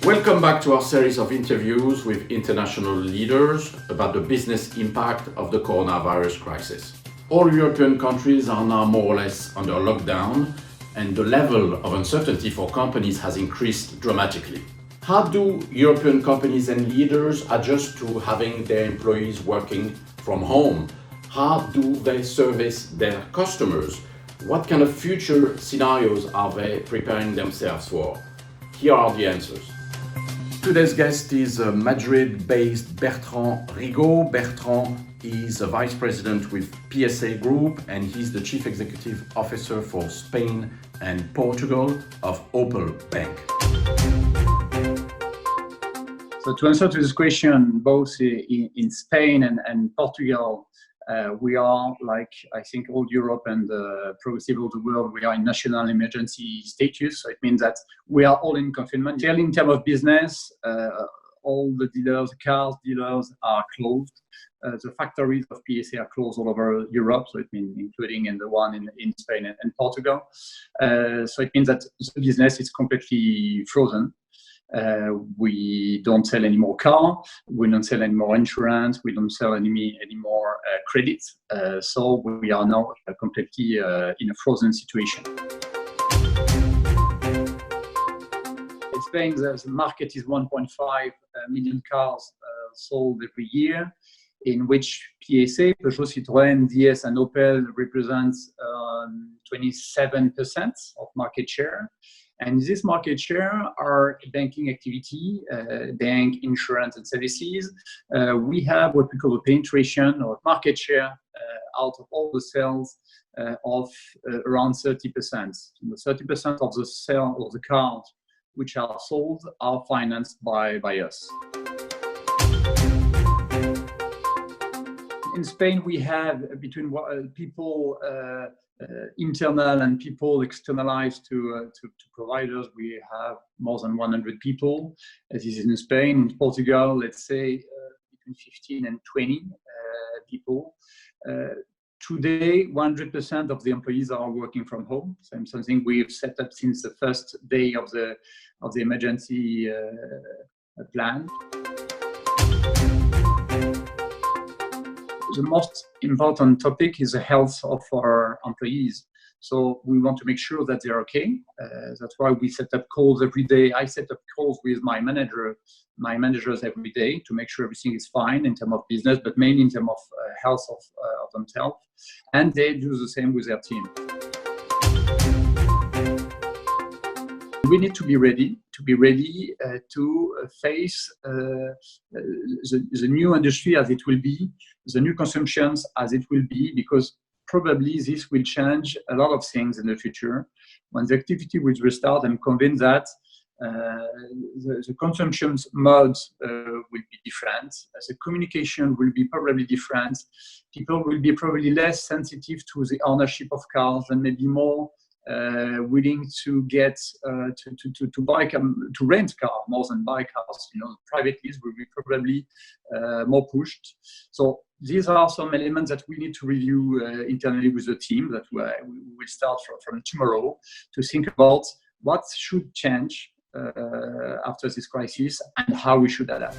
Welcome back to our series of interviews with international leaders about the business impact of the coronavirus crisis. All European countries are now more or less under lockdown, and the level of uncertainty for companies has increased dramatically. How do European companies and leaders adjust to having their employees working from home? How do they service their customers? What kind of future scenarios are they preparing themselves for? Here are the answers. Today's guest is Madrid-based Bertrand Rigaud. Bertrand is a vice president with PSA Group, and he's the chief executive officer for Spain and Portugal of Opel Bank. So to answer to this question, both in Spain and Portugal, we are, like I think all Europe and progressive all the world, we are in national emergency status. So it means that we are all in confinement. Clearly, in terms of business, all the dealers, cars dealers are closed. The factories of PSA are closed all over Europe, so it means including in the one in Spain and Portugal. So it means that the business is completely frozen. We don't sell any more car, we don't sell any more insurance, we don't sell any more credits. So we are now completely in a frozen situation. In Spain, the market is 1.5 million cars sold every year, in which PSA, Peugeot, Citroën, DS and Opel represents 27% of market share. And this market share are banking activity, bank, insurance and services. We have what we call a penetration or market share out of all the sales of around 30%. 30% of the sale of the cars which are sold are financed by us. In Spain, we have between people internal and people externalized to providers. We have more than 100 people. This is in Spain. In Portugal, let's say between 15 and 20 people. Today, 100% of the employees are working from home. So something we've set up since the first day of the emergency plan. The most important topic is the health of our employees. So we want to make sure that they're okay. That's why we set up calls every day. I set up calls with my managers every day to make sure everything is fine in terms of business, but mainly in terms of health of themselves. And they do the same with their team. We need to be ready to face the new industry as it will be, the new consumptions as it will be, because probably this will change a lot of things in the future. When the activity will restart, I'm convinced that the consumption modes will be different. The communication will be probably different. People will be probably less sensitive to the ownership of cars and maybe more willing to get to rent car more than buy cars. Private lease will be probably more pushed. So these are some elements that we need to review internally with the team. That we will start from tomorrow to think about what should change after this crisis and how we should adapt.